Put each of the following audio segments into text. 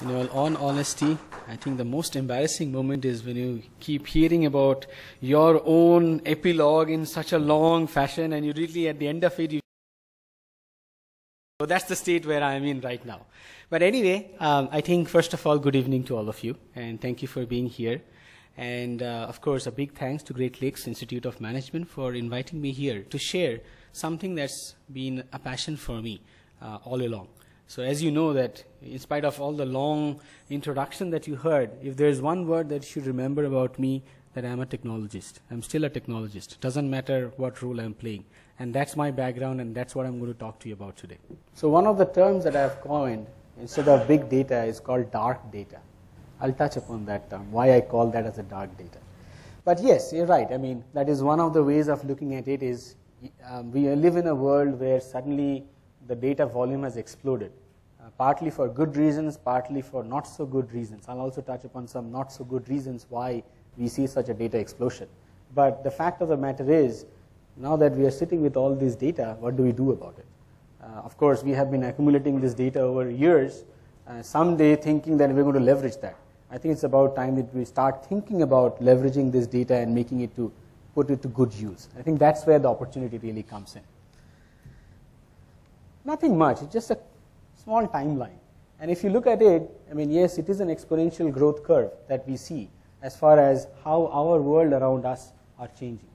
In all honesty, I think the most embarrassing moment is when you keep hearing about your own epilogue in such a long fashion, and you really, at the end of it, so that's the state where I'm in right now. But anyway, I think first of all, good evening to all of you, and thank you for being here. And of course, a big thanks to Great Lakes Institute of Management for inviting me here to share something that's been a passion for me all along. So as you know that in spite of all the long introduction that you heard, if there's one word that you should remember about me, that I'm a technologist. I'm still a technologist. Doesn't matter what role I'm playing. And that's my background, and that's what I'm going to talk to you about today. So one of the terms that I've coined instead of big data is called dark data. I'll touch upon that term, why I call that as a dark data. But yes, you're right. I mean, that is one of the ways of looking at it is we live in a world where suddenly the data volume has exploded, partly for good reasons, partly for not so good reasons. I'll also touch upon some not so good reasons why we see such a data explosion. But the fact of the matter is, now that we are sitting with all this data, what do we do about it? Of course, we have been accumulating this data over years, someday thinking that we're going to leverage that. I think it's about time that we start thinking about leveraging this data and making it to put it to good use. I think that's where the opportunity really comes in. Nothing much, it's just a small timeline. And if you look at it, I mean, yes, it is an exponential growth curve that we see as far as how our world around us are changing.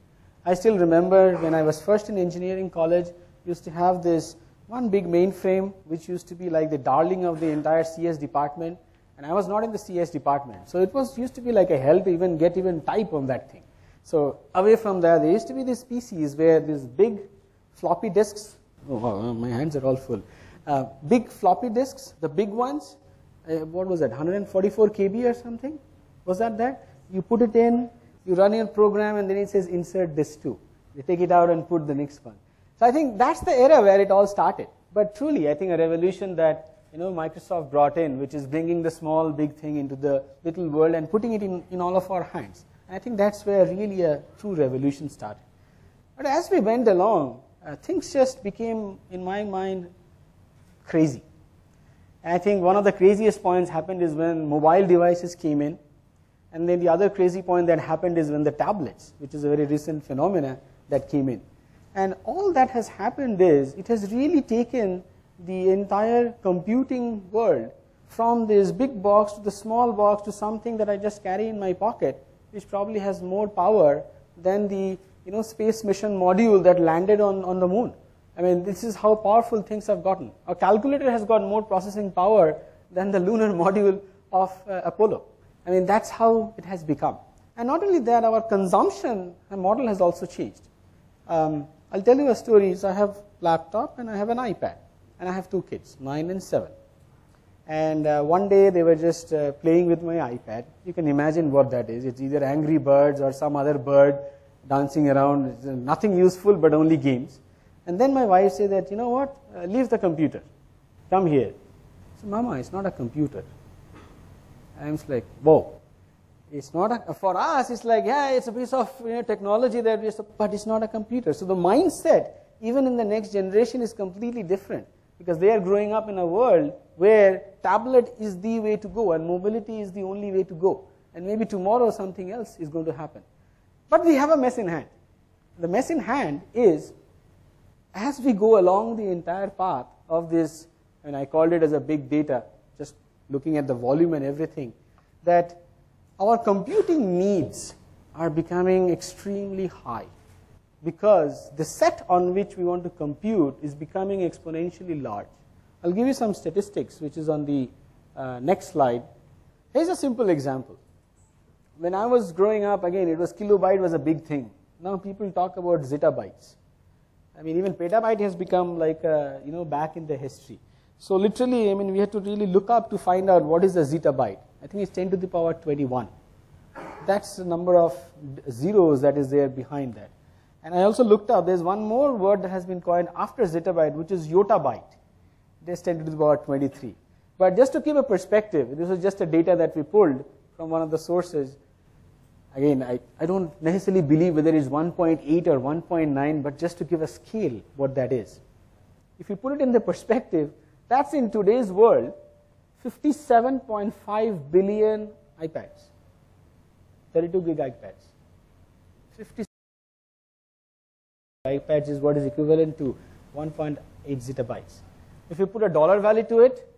I still remember when I was first in engineering college, used to have this one big mainframe which used to be like the darling of the entire CS department, and I was not in the CS department. So it used to be like a hell to even get type on that thing. So away from there used to be these PCs where these big floppy disks, oh wow, my hands are all full, big floppy disks, the big ones, what was that, 144 KB or something? Was that? You put it in, you run your program, and then it says insert this too. You take it out and put the next one. So I think that's the era where it all started. But truly, I think a revolution that Microsoft brought in, which is bringing the small, big thing into the little world and putting it in all of our hands. And I think that's where really a true revolution started. But as we went along, things just became, in my mind, crazy. And I think one of the craziest points happened is when mobile devices came in. And then the other crazy point that happened is when the tablets, which is a very recent phenomena, that came in. And all that has happened is, it has really taken the entire computing world from this big box to the small box to something that I just carry in my pocket, which probably has more power than the space mission module that landed on the moon. I mean, this is how powerful things have gotten. A calculator has got more processing power than the lunar module of Apollo. I mean, that's how it has become. And not only that, our consumption model has also changed. I'll tell you a story. So I have a laptop and I have an iPad. And I have two kids, 9 and 7. And one day they were just playing with my iPad. You can imagine what that is. It's either Angry Birds or some other bird dancing around. It's nothing useful but only games. And then my wife said that, you know what, leave the computer. Come here. So, Mama, it's not a computer. I was like, whoa. It's not for us, it's like, yeah, it's a piece of technology that but it's not a computer. So the mindset, even in the next generation, is completely different. Because they are growing up in a world where tablet is the way to go and mobility is the only way to go. And maybe tomorrow something else is going to happen. But we have a mess in hand. The mess in hand is, as we go along the entire path of this, and I called it as a big data, just looking at the volume and everything, that our computing needs are becoming extremely high. Because the set on which we want to compute is becoming exponentially large. I'll give you some statistics, which is on the next slide. Here's a simple example. When I was growing up, again, kilobyte was a big thing. Now people talk about zettabytes. I mean, even petabyte has become like, back in the history. So literally, I mean, we had to really look up to find out what is a zettabyte. I think it's 10 to the power 21. That's the number of zeros that is there behind that. And I also looked up, there's one more word that has been coined after zettabyte, which is yottabyte. It is 10 to the power 23. But just to give a perspective, this was just a data that we pulled from one of the sources. Again, I don't necessarily believe whether it's 1.8 or 1.9, but just to give a scale what that is. If you put it in the perspective, that's in today's world 57.5 billion iPads, 32 gig iPads. 50 iPads is what is equivalent to 1.8 zettabytes. If you put a dollar value to it,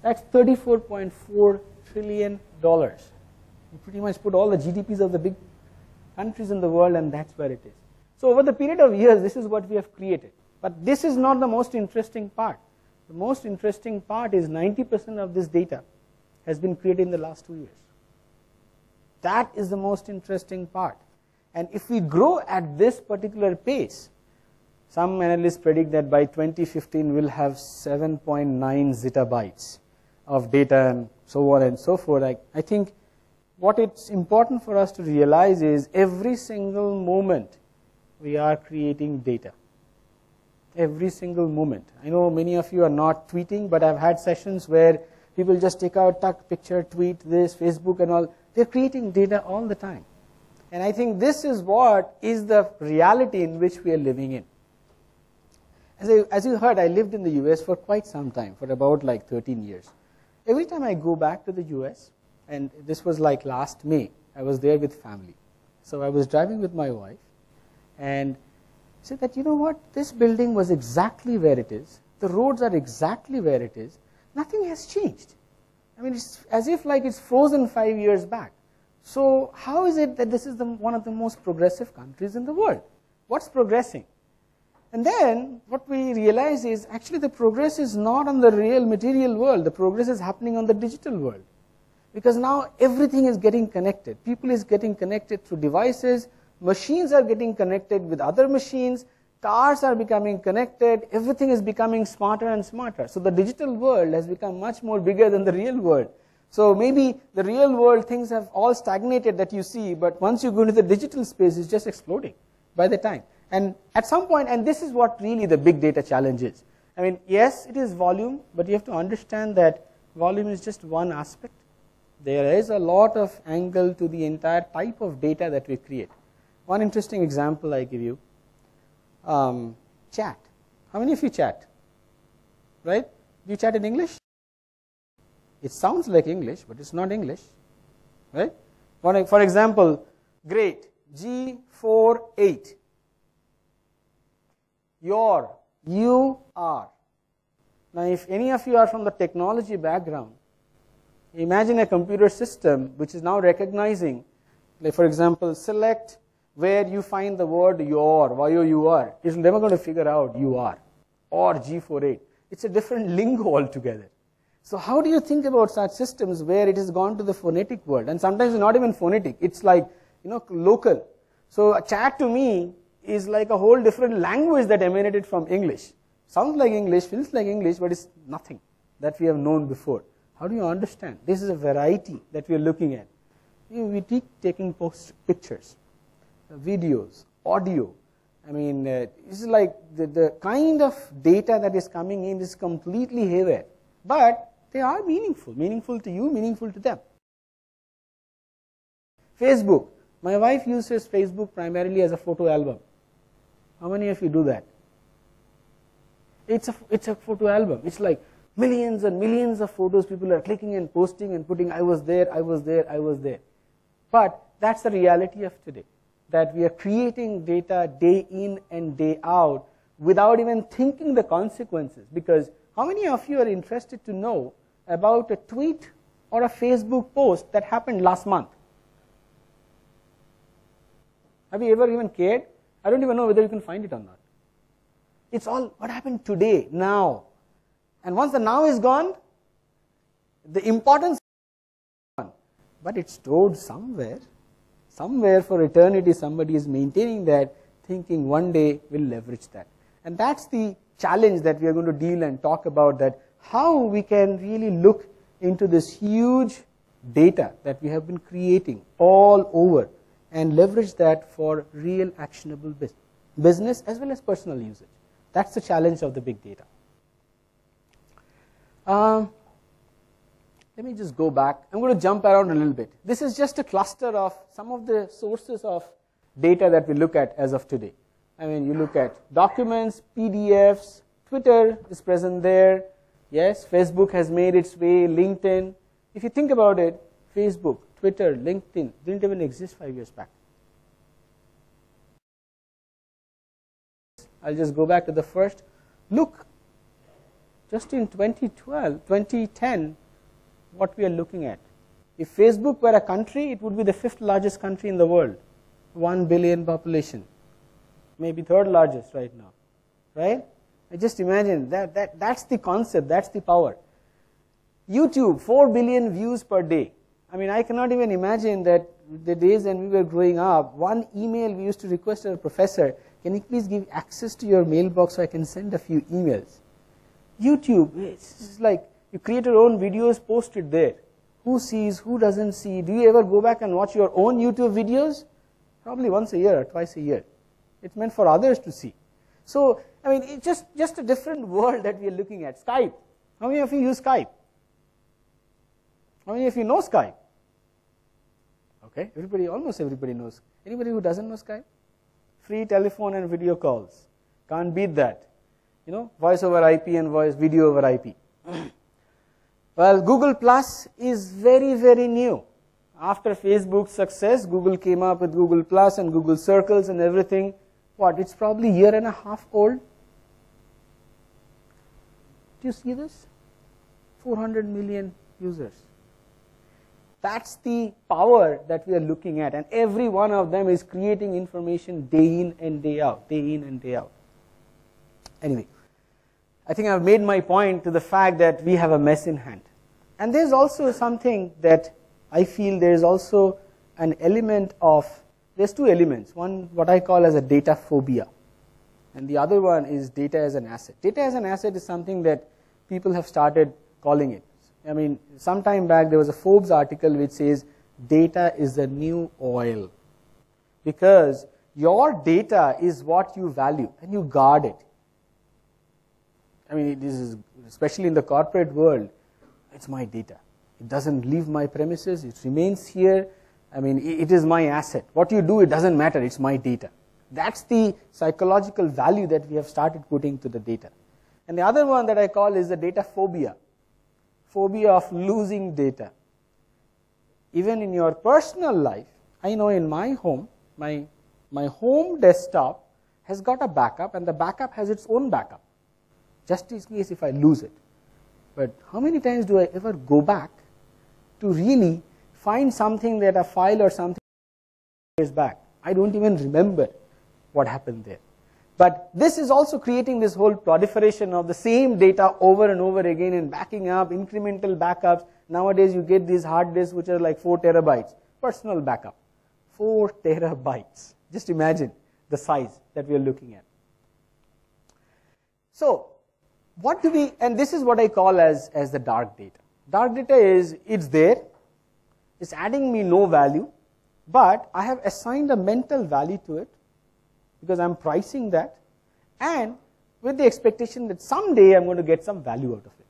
that's $34.4 trillion. You pretty much put all the GDPs of the big countries in the world, and that's where it is. So over the period of years, this is what we have created. But this is not the most interesting part. The most interesting part is 90% of this data has been created in the last 2 years. That is the most interesting part. And if we grow at this particular pace, some analysts predict that by 2015 we'll have 7.9 zettabytes of data and so on and so forth. I think what it's important for us to realize is every single moment we are creating data. Every single moment. I know many of you are not tweeting, but I've had sessions where people just take out, tuck, picture, tweet, this, Facebook and all. They're creating data all the time. And I think this is what is the reality in which we are living in. As you heard, I lived in the US for quite some time, for about like 13 years. Every time I go back to the US, and this was like last May, I was there with family. So I was driving with my wife, and said that, you know what, this building was exactly where it is. The roads are exactly where it is. Nothing has changed. I mean, it's as if like it's frozen 5 years back. So how is it that this is one of the most progressive countries in the world? What's progressing? And then what we realize is actually the progress is not on the real material world. The progress is happening on the digital world. Because now everything is getting connected. People is getting connected through devices. Machines are getting connected with other machines. Cars are becoming connected. Everything is becoming smarter and smarter. So the digital world has become much more bigger than the real world. So maybe the real world things have all stagnated that you see, but once you go into the digital space, it's just exploding by the time. And at some point, and this is what really the big data challenge is. I mean, yes, it is volume, but you have to understand that volume is just one aspect. There is a lot of angle to the entire type of data that we create. One interesting example I give you, chat. How many of you chat? Right? Do you chat in English? It sounds like English, but it's not English. Right? For example, great, G48. Your, you are. Now if any of you are from the technology background, imagine a computer system which is now recognizing, like for example, select where you find the word your, Y-O-U-R. It's never going to figure out you are or G48. It's a different lingo altogether. So how do you think about such systems where it has gone to the phonetic world? And sometimes it's not even phonetic. It's like, local. So a chat to me is like a whole different language that emanated from English. Sounds like English, feels like English, but it's nothing that we have known before. How do you understand? This is a variety that we are looking at. We keep taking pictures, videos, audio. I mean, this is like the kind of data that is coming in is completely haywire. But they are meaningful to you, meaningful to them. Facebook. My wife uses Facebook primarily as a photo album. How many of you do that? It's a photo album. It's like millions and millions of photos people are clicking and posting and putting, I was there, I was there, I was there. But that's the reality of today, that we are creating data day in and day out without even thinking the consequences. Because how many of you are interested to know about a tweet or a Facebook post that happened last month? Have you ever even cared? I don't even know whether you can find it or not. It's all what happened today, now. And once the now is gone, the importance is gone. But it's stored somewhere. Somewhere for eternity somebody is maintaining that, thinking one day we'll leverage that. And that's the challenge that we are going to deal and talk about, that how we can really look into this huge data that we have been creating all over and leverage that for real actionable business as well as personal usage. That's the challenge of the big data. Let me just go back. I'm going to jump around a little bit. This is just a cluster of some of the sources of data that we look at as of today. I mean, you look at documents, PDFs, Twitter is present there, Yes, Facebook has made its way, LinkedIn. If you think about it, Facebook, Twitter, LinkedIn didn't even exist 5 years back. I'll just go back to the first. Look, just in 2010, what we are looking at. If Facebook were a country, it would be the 5th largest country in the world. 1 billion population. Maybe 3rd largest right now. Right? I just imagine that's the concept, that's the power. YouTube, 4 billion views per day. I mean, I cannot even imagine that the days when we were growing up, one email we used to request our professor, can you please give access to your mailbox so I can send a few emails? YouTube, it's like you create your own videos, post it there. Who sees, who doesn't see? Do you ever go back and watch your own YouTube videos? Probably once a year or twice a year. It's meant for others to see. So, I mean, it's just a different world that we are looking at. Skype. How many of you use Skype? How many of you know Skype? Okay, almost everybody knows. Anybody who doesn't know Skype? Free telephone and video calls. Can't beat that. You know, voice over IP and video over IP. Well, Google Plus is very, very new. After Facebook's success, Google came up with Google Plus and Google Circles and everything. What, it's probably a year and a half old. Do you see this? 400 million users. That's the power that we are looking at, and every one of them is creating information day in and day out, day in and day out. Anyway, I think I've made my point to the fact that we have a mess in hand. And there's also something that I feel there's also an element of, there's two elements. One, what I call as a data phobia, and the other one is data as an asset. Data as an asset is something that people have started calling it. I mean, some time back there was a Forbes article which says data is the new oil, because your data is what you value and you guard it. I mean, this is especially in the corporate world, it's my data. It doesn't leave my premises, it remains here. I mean, it is my asset. What you do, it doesn't matter, it's my data. That's the psychological value that we have started putting to the data. And the other one that I call is the data phobia. Phobia of losing data. Even in your personal life, I know in my home, my home desktop has got a backup, and the backup has its own backup, just in case if I lose it. But how many times do I ever go back to really find something, that a file or something years back? I don't even remember what happened there. But this is also creating this whole proliferation of the same data over and over again and backing up, incremental backups. Nowadays you get these hard disks which are like 4 terabytes, personal backup, 4 terabytes. Just imagine the size that we are looking at. So, what do we, and this is what I call as the dark data. Dark data is, it's there, it's adding me no value, but I have assigned a mental value to it, because I'm pricing that, and with the expectation that someday I'm going to get some value out of it.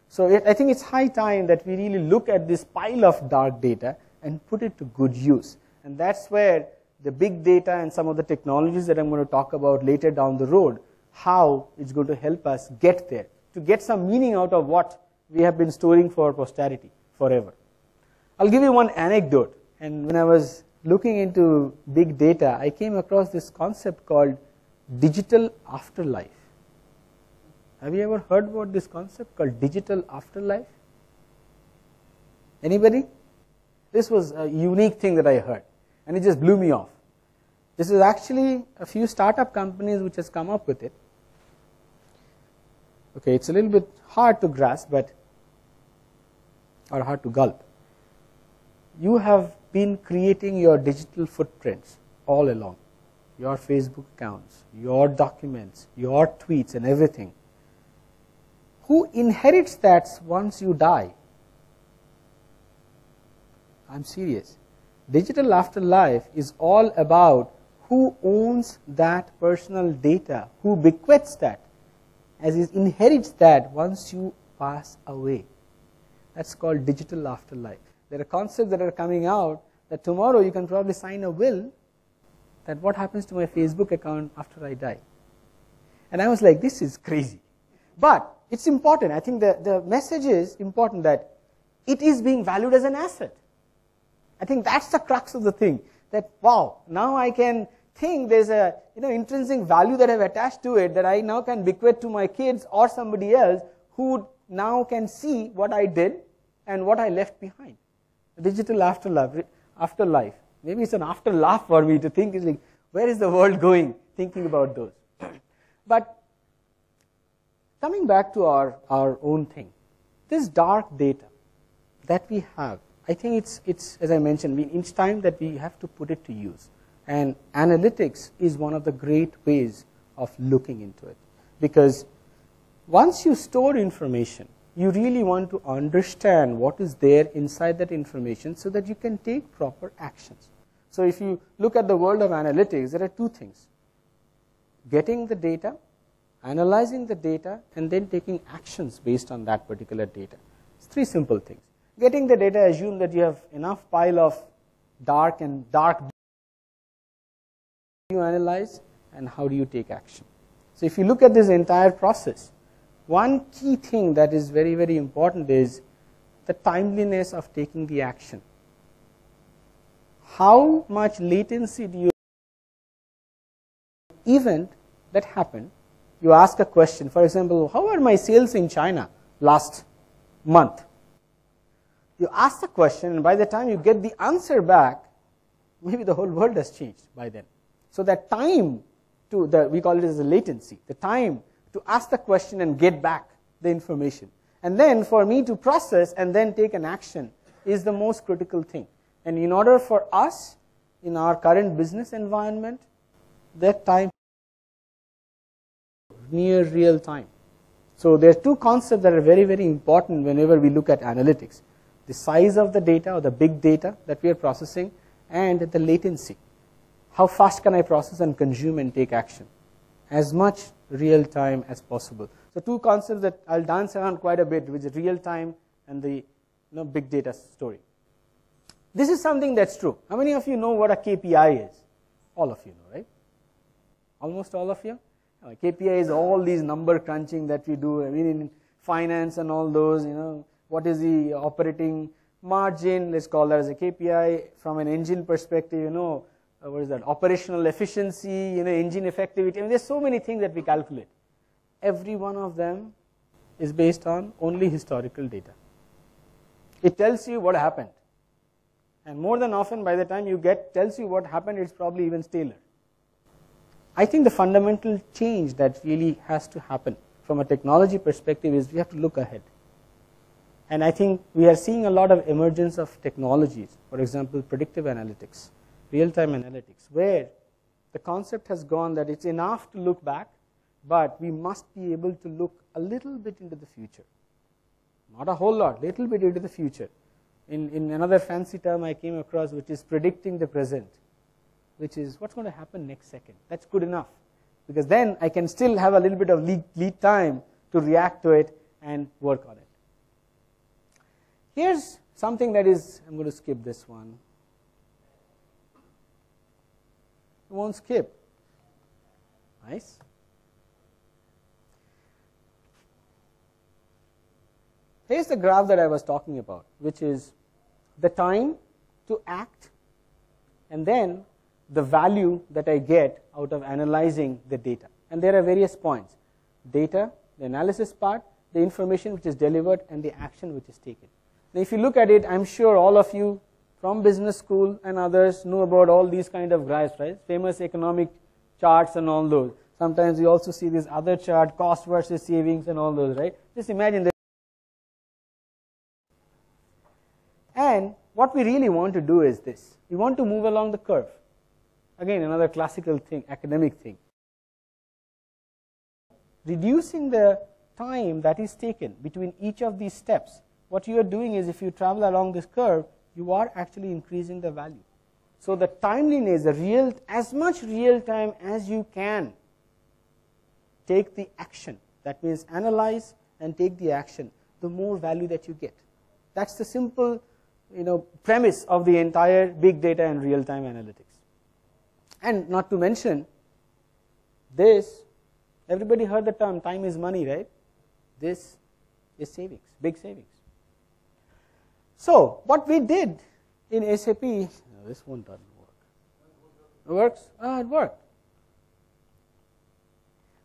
So I think it's high time that we really look at this pile of dark data and put it to good use. And that's where the big data and some of the technologies that I'm going to talk about later down the road, how it's going to help us get there, to get some meaning out of what we have been storing for posterity forever. I'll give you one anecdote. And when I was looking into big data, I came across this concept called digital afterlife. Have you ever heard about this concept called digital afterlife? Anybody? This was a unique thing that I heard, and it just blew me off. This is actually a few startup companies which has come up with it. Okay, it's a little bit hard to grasp, but, or hard to gulp. You have been creating your digital footprints all along. Your Facebook accounts, your documents, your tweets and everything. Who inherits that once you die? I'm serious. Digital afterlife is all about who owns that personal data, who bequeaths that, as is inherits that once you pass away. That's called digital afterlife. There are concepts that are coming out that tomorrow you can probably sign a will that what happens to my Facebook account after I die. And I was like, this is crazy. But it's important. I think the message is important, that it is being valued as an asset. I think that's the crux of the thing, that wow, now I can think there's a intrinsic value that I've attached to it, that I now can bequeath to my kids or somebody else who now can see what I did and what I left behind. A digital afterlife. Maybe it's an after laugh for me to think, is like, where is the world going, thinking about those. But coming back to our own thing, this dark data that we have, I think it's as I mentioned, each time that we have to put it to use. And analytics is one of the great ways of looking into it. Because once you store information, you really want to understand what is there inside that information so that you can take proper actions. So if you look at the world of analytics, there are two things: getting the data, analyzing the data, and then taking actions based on that particular data. It's three simple things. Getting the data, assume that you have enough pile of dark you analyze, and how do you take action. So if you look at this entire process, one key thing that is very, very important is the timeliness of taking the action. How much latency do you event that happened? You ask a question, for example, how are my sales in China last month? You ask the question, and by the time you get the answer back, maybe the whole world has changed by then. So that time we call it as a latency, the time to ask the question and get back the information. And then for me to process and then take an action is the most critical thing. And in order for us, in our current business environment, that time near real time. So there are two concepts that are very, very important whenever we look at analytics: the size of the data, or the big data that we are processing, and the latency. How fast can I process and consume and take action? As much real time as possible. So two concepts that I'll dance around quite a bit, which is real time and the big data story. This is something that's true. How many of you know what a KPI is? All of you know, right? Almost all of you? KPI is all these number crunching that we do. I mean, in finance and all those, what is the operating margin? Let's call that as a KPI. From an engine perspective, what is that? Operational efficiency, engine effectivity. I mean, there's so many things that we calculate. Every one of them is based on only historical data. It tells you what happened. And more than often, by the time you tells you what happened, it's probably even staler. I think the fundamental change that really has to happen from a technology perspective is we have to look ahead. And I think we are seeing a lot of emergence of technologies, for example, predictive analytics, real-time analytics, where the concept has gone that it's enough to look back, but we must be able to look a little bit into the future. Not a whole lot, little bit into the future. In another fancy term I came across, which is predicting the present, which is what's going to happen next second. That's good enough, because then I can still have a little bit of lead time to react to it and work on it. Here's something that is, I'm going to skip this one. It won't skip. Nice. Here's the graph that I was talking about, which is the time to act and then the value that I get out of analyzing the data. And there are various points: data, the analysis part, the information which is delivered, and the action which is taken. Now if you look at it, I'm sure all of you from business school and others know about all these kind of graphs, right? Famous economic charts and all those. Sometimes you also see this other chart, cost versus savings and all those, right? Just imagine that. And what we really want to do is this: we want to move along the curve. Again, another classical thing, academic thing. Reducing the time that is taken between each of these steps. What you are doing is, if you travel along this curve, you are actually increasing the value. So the timeliness, as much real time as you can take the action. That means analyze and take the action, the more value that you get. That's the simple premise of the entire big data and real time analytics. And not to mention this, everybody heard the term time is money, right? this is savings, big savings. So what we did in SAP, this one doesn't work. It works? It worked.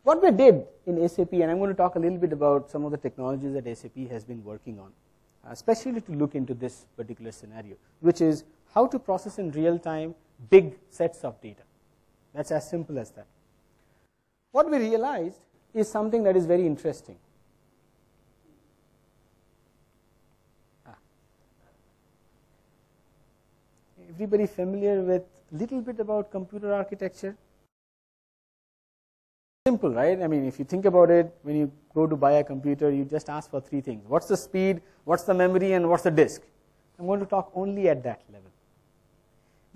What we did in SAP, and I'm going to talk a little bit about some of the technologies that SAP has been working on, especially to look into this particular scenario, which is how to process in real time big sets of data. That's as simple as that. What we realized is something that is very interesting. Everybody familiar with a little bit about computer architecture? Simple, right? I mean, if you think about it, when you go to buy a computer, you just ask for three things. What's the speed, what's the memory, and what's the disk? I'm going to talk only at that level.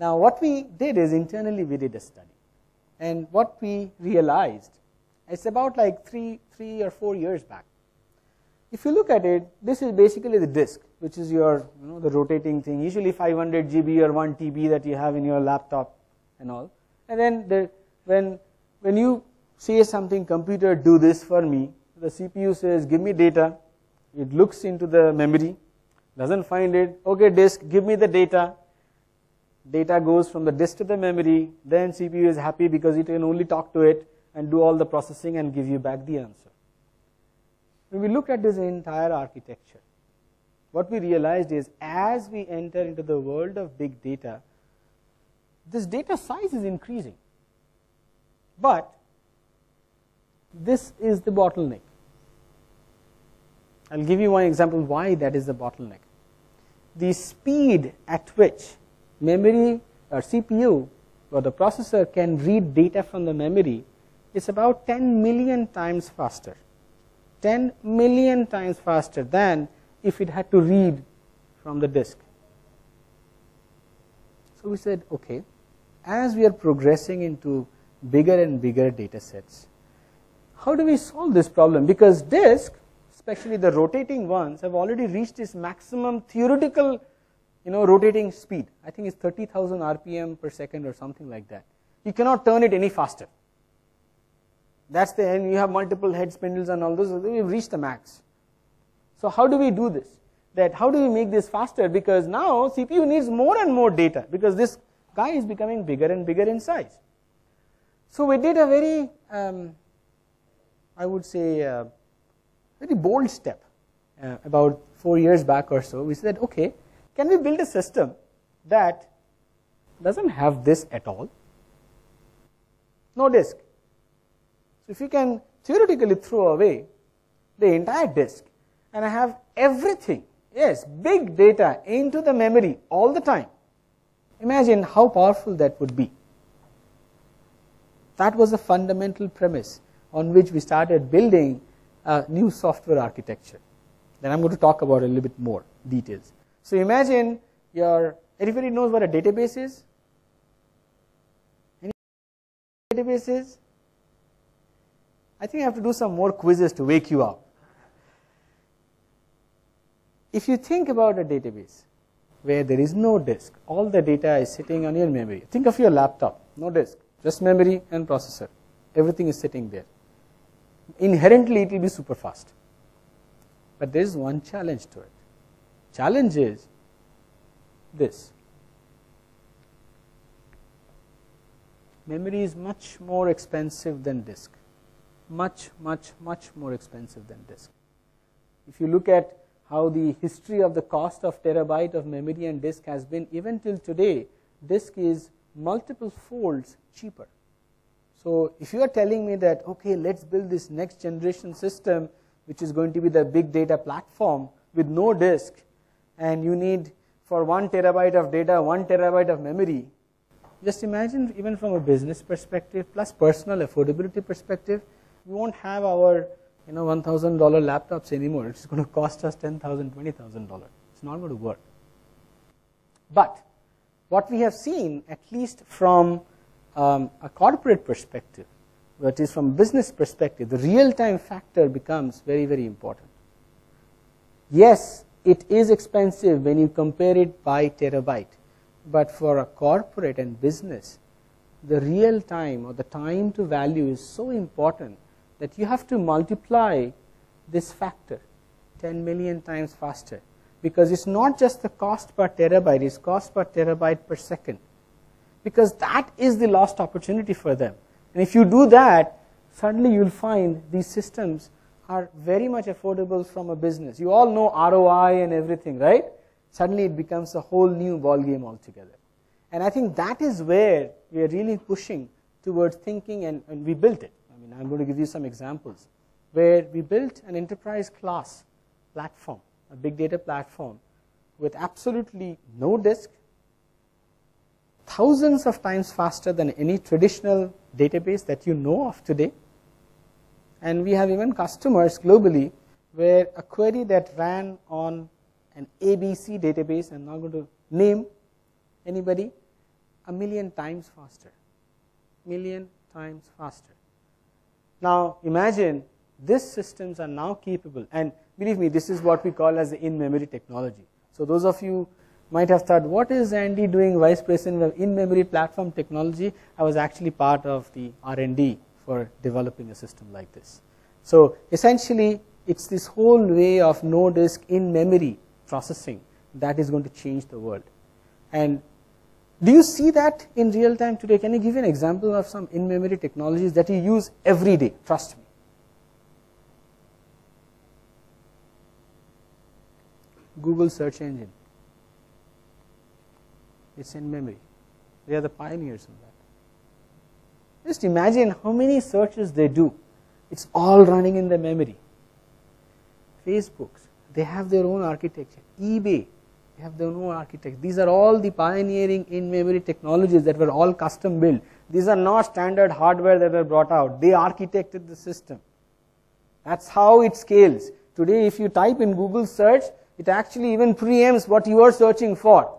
Now, what we did is internally we did a study. And what we realized, it's about like three or 4 years back. If you look at it, this is basically the disk, which is your, the rotating thing, usually 500 GB or 1 TB that you have in your laptop and all. And then when you say something, computer, do this for me, the CPU says, give me data. It looks into the memory, doesn't find it. Okay, disk, give me the data. Data goes from the disk to the memory. Then CPU is happy because it can only talk to it and do all the processing and give you back the answer. When we look at this entire architecture, what we realized is as we enter into the world of big data, this data size is increasing. But this is the bottleneck. I'll give you one example why that is the bottleneck. The speed at which memory or CPU or the processor can read data from the memory is about 10 million times faster. 10 million times faster than if it had to read from the disk. So we said, okay, as we are progressing into bigger and bigger data sets, how do we solve this problem? Because disk, especially the rotating ones, have already reached its maximum theoretical rotating speed. I think it's 30,000 RPM per second or something like that. You cannot turn it any faster. That's the end. You have multiple head spindles and all those. We've reached the max. So how do we do this? How do we make this faster? Because now CPU needs more and more data because this guy is becoming bigger and bigger in size. So we did a very, I would say, very bold step about 4 years back or so. We said, okay, can we build a system that doesn't have this at all? No disk. So if you can theoretically throw away the entire disk and I have everything, yes, big data into the memory all the time, imagine how powerful that would be. That was a fundamental premise on which we started building a new software architecture. Then I'm going to talk about a little bit more details. So imagine everybody knows what a database is? Any database is? I think I have to do some more quizzes to wake you up. If you think about a database where there is no disk, all the data is sitting on your memory. Think of your laptop, no disk, just memory and processor. Everything is sitting there. Inherently, it will be super fast. But there is one challenge to it. Challenge is this. Memory is much more expensive than disk. Much, much, much more expensive than disk. If you look at how the history of the cost of terabyte of memory and disk has been, even till today, disk is multiple folds cheaper. So if you are telling me that, okay, let's build this next generation system, which is going to be the big data platform with no disk, and you need for 1 terabyte of data, 1 terabyte of memory, just imagine even from a business perspective plus personal affordability perspective, we won't have our $1,000 laptops anymore. It's going to cost us $10,000, $20,000. It's not going to work. But what we have seen, at least from a corporate perspective, that is from business perspective, the real-time factor becomes very, very important. Yes, it is expensive when you compare it by terabyte, but for a corporate and business, the real time or the time to value is so important that you have to multiply this factor, 10 million times faster, because it's not just the cost per terabyte, it's cost per terabyte per second, because that is the lost opportunity for them. And if you do that, suddenly you'll find these systems are very much affordable from a business. You all know ROI and everything, right? Suddenly it becomes a whole new ballgame altogether. And I think that is where we are really pushing towards thinking, and we built it. I mean, I'm going to give you some examples where we built an enterprise class platform, a big data platform with absolutely no disk, thousands of times faster than any traditional database that you know of today. And we have even customers globally where a query that ran on an ABC database, I'm not going to name anybody, 1 million times faster, 1 million times faster. Now imagine these systems are now capable, and believe me, this is what we call as the in-memory technology. So those of you might have thought, what is Andy doing, Vice President of in-memory platform technology? I was actually part of the R&D for developing a system like this. So essentially, it's this whole way of no disk in-memory processing that is going to change the world. And do you see that in real time today? Can you give an example of some in-memory technologies that you use every day? Trust me. Google search engine. It's in memory. They are the pioneers of that. Just imagine how many searches they do. It's all running in the memory. Facebooks, they have their own architecture. eBay, they have their own architecture. These are all the pioneering in-memory technologies that were all custom built. These are not standard hardware that were brought out. They architected the system. That's how it scales. Today, if you type in Google search, it actually even preempts what you are searching for.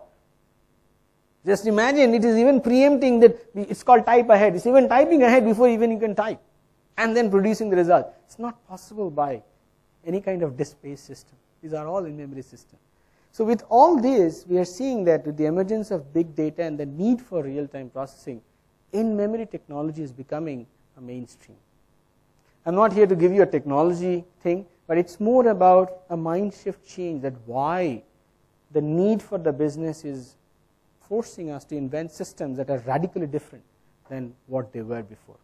Just imagine, it is even preempting that. It's called type ahead. It's even typing ahead before even you can type, and then producing the result. It's not possible by any kind of disk-based system. These are all in-memory systems. So with all this, we are seeing that with the emergence of big data and the need for real-time processing, in-memory technology is becoming a mainstream. I'm not here to give you a technology thing, but it's more about a mind shift change, that why the need for the business is forcing us to invent systems that are radically different than what they were before.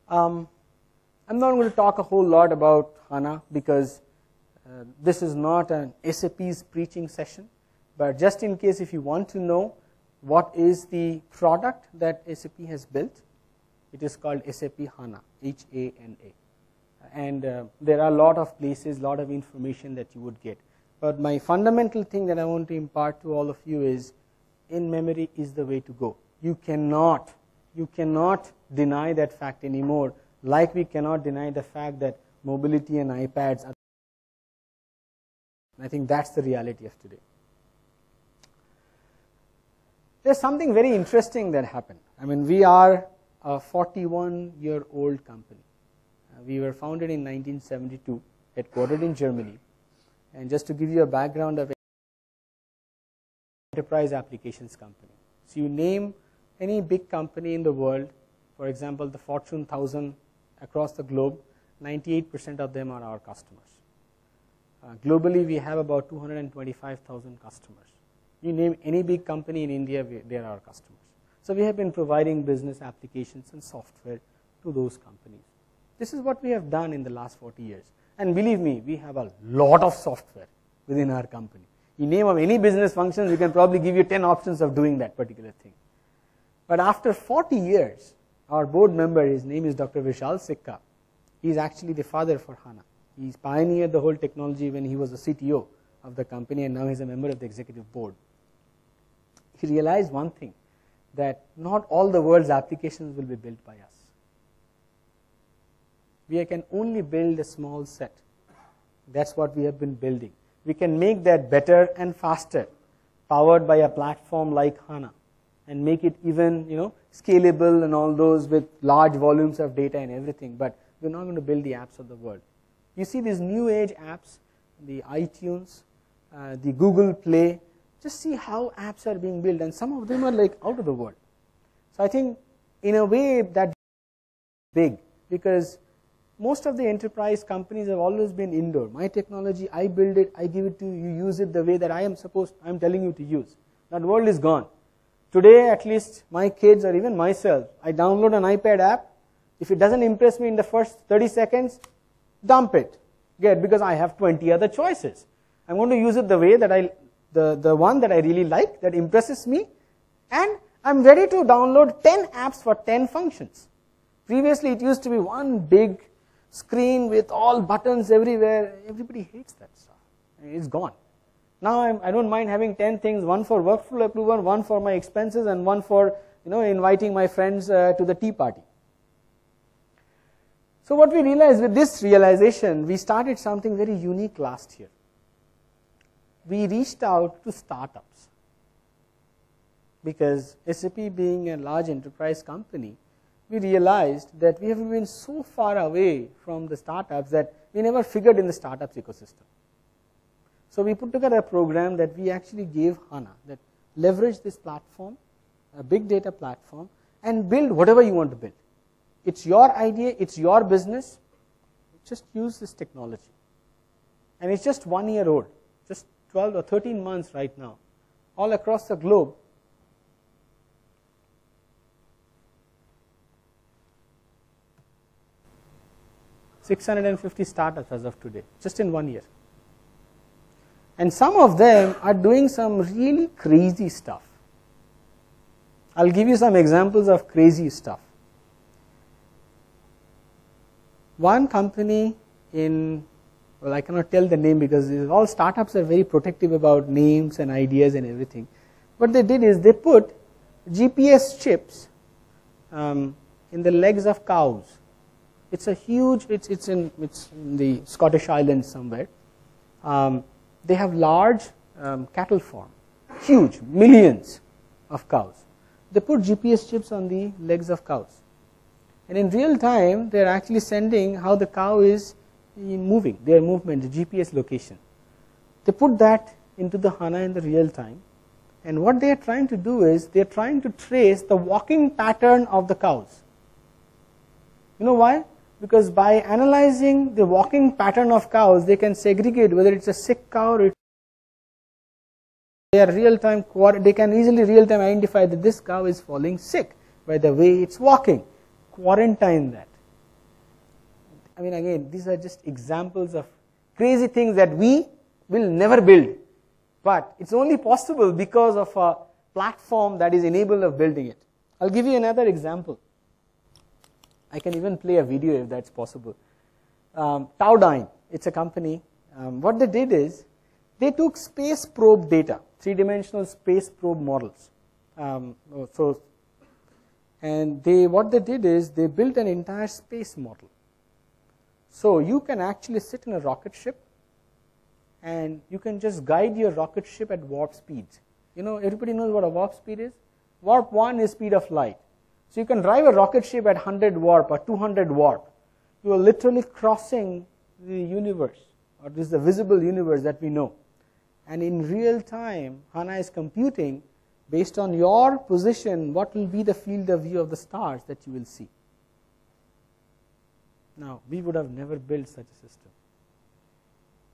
I'm not going to talk a whole lot about HANA because this is not an SAP's preaching session, but just in case if you want to know what is the product that SAP has built, it is called SAP HANA, H-A-N-A. And there are a lot of places, a lot of information that you would get. But my fundamental thing that I want to impart to all of you is, in-memory is the way to go. You cannot deny that fact anymore, like we cannot deny the fact that mobility and iPads are. I think that's the reality of today. There's something very interesting that happened. I mean, we are a 41-year-old company. We were founded in 1972, headquartered in Germany. And just to give you a background of enterprise applications company. So you name any big company in the world, for example, the Fortune 1000 across the globe, 98% of them are our customers. Globally, we have about 225,000 customers. You name any big company in India, they are our customers. So we have been providing business applications and software to those companies. This is what we have done in the last 40 years. And believe me, we have a lot of software within our company. You name of any business functions, we can probably give you 10 options of doing that particular thing. But after 40 years, our board member, his name is Dr. Vishal Sikka. He is actually the father for HANA. He pioneered the whole technology when he was the CTO of the company, and now he's a member of the executive board. He realized one thing, that not all the world's applications will be built by us. We can only build a small set. That's what we have been building. We can make that better and faster, powered by a platform like HANA, and make it even scalable and all those with large volumes of data and everything. But we're not going to build the apps of the world. You see these new age apps, the iTunes, the Google Play. Just see how apps are being built, and some of them are like out of the world. So I think in a way that big, because most of the enterprise companies have always been indoor. My technology, I build it, I give it to you, you use it the way that I'm telling you to use. That world is gone. Today, at least my kids or even myself, I download an iPad app. If it doesn't impress me in the first 30 seconds, dump it. Because I have 20 other choices. I'm going to use it the way that the one that I really like, that impresses me, and I'm ready to download 10 apps for 10 functions. Previously, it used to be one big screen with all buttons everywhere. Everybody hates that stuff. It's gone. Now I don't mind having 10 things, one for workflow approval, one for my expenses, and one for inviting my friends to the tea party. So what we realized with this realization, we started something very unique last year. We reached out to startups, because SAP being a large enterprise company, we realized that we have been so far away from the startups that we never figured in the startups ecosystem. So we put together a program that we actually gave HANA, that leverage this platform, a big data platform, and build whatever you want to build. It's your idea, it's your business, just use this technology. And it's just 1 year old, just 12 or 13 months right now, all across the globe. $650 startups as of today, just in 1 year. And some of them are doing some really crazy stuff. I'll give you some examples of crazy stuff. One company I cannot tell the name because all startups are very protective about names and ideas and everything. What they did is they put GPS chips in the legs of cows. It's a huge, it's in the Scottish Islands somewhere. They have large cattle farm, huge, millions of cows. They put GPS chips on the legs of cows. And in real time, they are actually sending how the cow is moving, their movement, the GPS location. They put that into the HANA in the real time. And what they are trying to do is, they are trying to trace the walking pattern of the cows. You know why? Because by analyzing the walking pattern of cows, they can segregate whether it's a sick cow or they can easily real time identify that this cow is falling sick by the way it's walking. Quarantine that. I mean, again, these are just examples of crazy things that we will never build, but it's only possible because of a platform that is enabled of building it. I'll give you another example. I can even play a video if that's possible. Taudyne, it's a company. What they did is, they took space probe data, three-dimensional space probe models. What they did is, they built an entire space model. So you can actually sit in a rocket ship, and you can just guide your rocket ship at warp speeds. Everybody knows what a warp speed is. Warp 1 is speed of light. So you can drive a rocket ship at 100 warp or 200 warp. You are literally crossing the universe, or this is the visible universe that we know. And in real time, HANA is computing based on your position, what will be the field of view of the stars that you will see. Now, we would have never built such a system.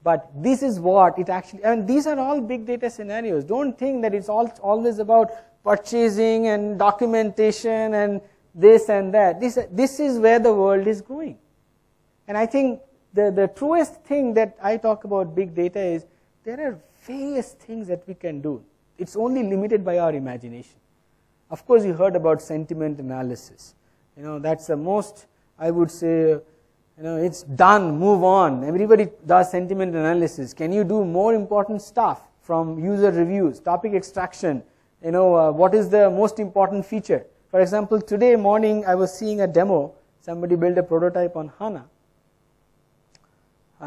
But this is what it actually, and these are all big data scenarios. Don't think that it's always about purchasing and documentation and this and that. This is where the world is going. And I think the truest thing that I talk about big data is, there are various things that we can do. It's only limited by our imagination. Of course, you heard about sentiment analysis. That's the most, I would say, it's done, move on. Everybody does sentiment analysis. Can you do more important stuff from user reviews, topic extraction? What is the most important feature? For example, today morning I was seeing a demo. Somebody built a prototype on HANA.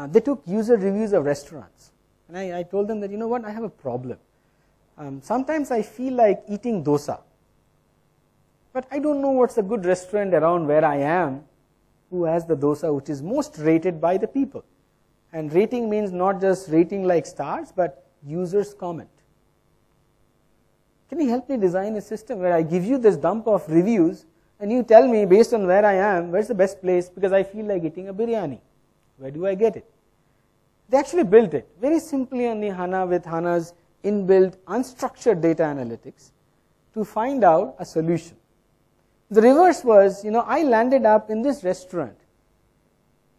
They took user reviews of restaurants. And I told them that, I have a problem. Sometimes I feel like eating dosa, but I don't know what's a good restaurant around where I am who has the dosa which is most rated by the people. And rating means not just rating like stars, but users comment. Can you help me design a system where I give you this dump of reviews and you tell me based on where I am, where's the best place because I feel like eating a biryani. Where do I get it? They actually built it very simply on the HANA with HANA's inbuilt unstructured data analytics to find out a solution. The reverse was, I landed up in this restaurant.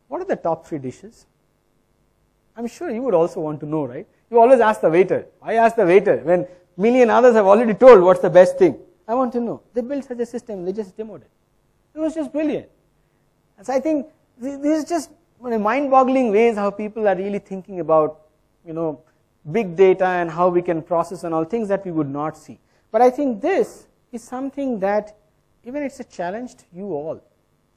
What are the top 3 dishes? I'm sure you would also want to know, right? You always ask the waiter. I ask the waiter when million others have already told what's the best thing. I want to know. They built such a system, they just demoed it. It was just brilliant. So I think this is just mind-boggling ways how people are really thinking about, big data and how we can process and all things that we would not see. But I think this is something that even it's a challenge to you all,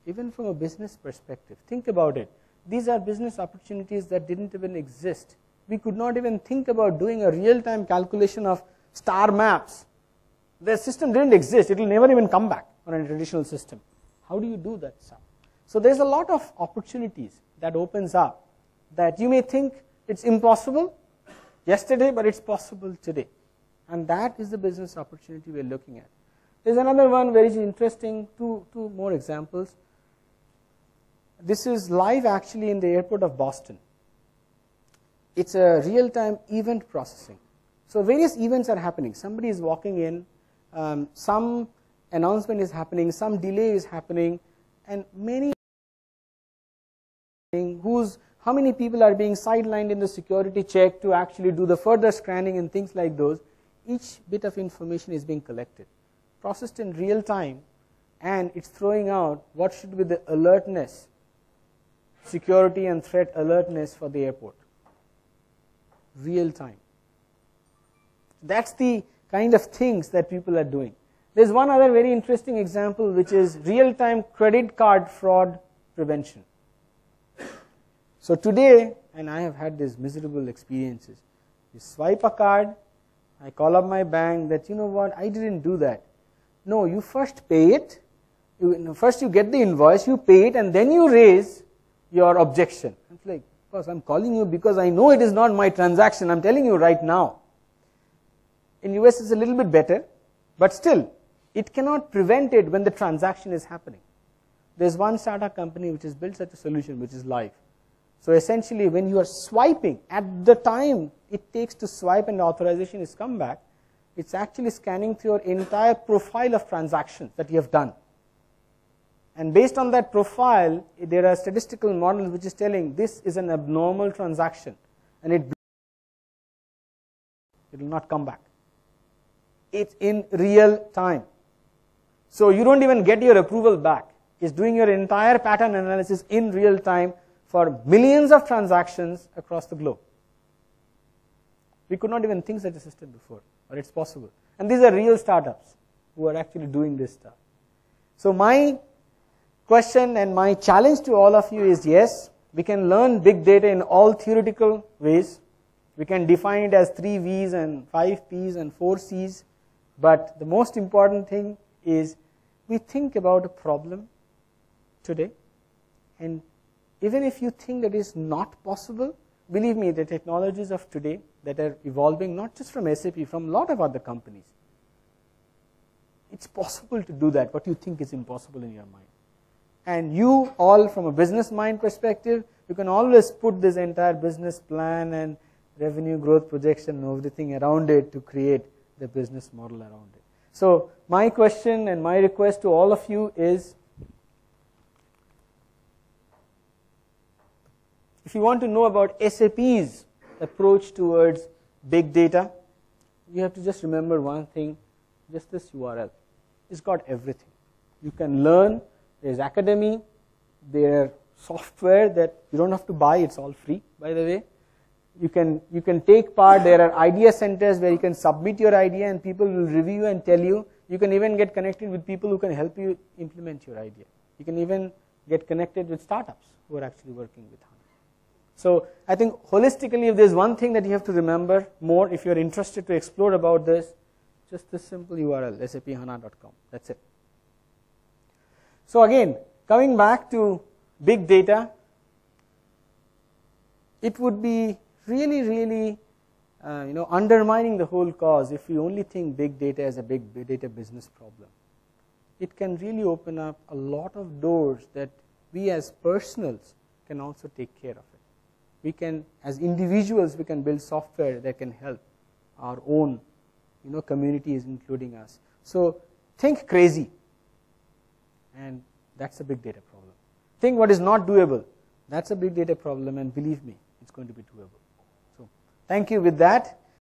even from a business perspective. Think about it. These are business opportunities that didn't even exist. We could not even think about doing a real-time calculation of star maps. The system didn't exist. It will never even come back on a traditional system. How do you do that stuff? So there's a lot of opportunities that opens up that you may think it's impossible yesterday, but it's possible today. And that is the business opportunity we're looking at. There's another one very interesting, two more examples. This is live actually in the airport of Boston. It's a real-time event processing. So various events are happening. Somebody is walking in, some announcement is happening, some delay is happening, and how many people are being sidelined in the security check to actually do the further scanning and things like those. Each bit of information is being collected, processed in real time, and it's throwing out what should be the alertness, security and threat alertness for the airport. Real time. That's the kind of things that people are doing. There's one other very interesting example, which is real-time credit card fraud prevention. So today, and I have had these miserable experiences, you swipe a card, I call up my bank that, I didn't do that. No, you first pay it, first you get the invoice, you pay it, and then you raise your objection. It's like, of course, I'm calling you because I know it is not my transaction, I'm telling you right now. In US it's a little bit better, but still, it cannot prevent it when the transaction is happening. There's one startup company which has built such a solution which is live. So essentially when you are swiping, at the time it takes to swipe and the authorization is come back, it's actually scanning through your entire profile of transactions that you have done. And based on that profile, there are statistical models which is telling this is an abnormal transaction and it will not come back. It's in real time. So you don't even get your approval back. It's doing your entire pattern analysis in real time for millions of transactions across the globe. We could not even think such a system before, but it's possible. And these are real startups who are actually doing this stuff. So my question and my challenge to all of you is, yes, we can learn big data in all theoretical ways. We can define it as 3 V's and 5 P's and 4 C's. But the most important thing is we think about a problem today, and even if you think that is not possible, believe me, the technologies of today that are evolving, not just from SAP, from a lot of other companies, it's possible to do that, what you think is impossible in your mind. And you all, from a business mind perspective, you can always put this entire business plan and revenue growth projection and everything around it to create the business model around it. So my question and my request to all of you is, if you want to know about SAP's approach towards big data, you have to just remember one thing, just this URL. It's got everything. You can learn, there's academy, there's software that you don't have to buy, it's all free, by the way. You can take part, there are idea centers where you can submit your idea and people will review and tell you. You can even get connected with people who can help you implement your idea. You can even get connected with startups who are actually working with HANA. So I think holistically, if there's one thing that you have to remember more, if you're interested to explore about this, just this simple URL, saphana.com. That's it. So again, coming back to big data, it would be really undermining the whole cause if we only think big data as a big data business problem. it can really open up a lot of doors that we as personals can also take care of it. We can, as individuals, we can build software that can help our own, communities, including us. So think crazy, and that's a big data problem. Think what is not doable. That's a big data problem, and believe me, it's going to be doable. So thank you. With that,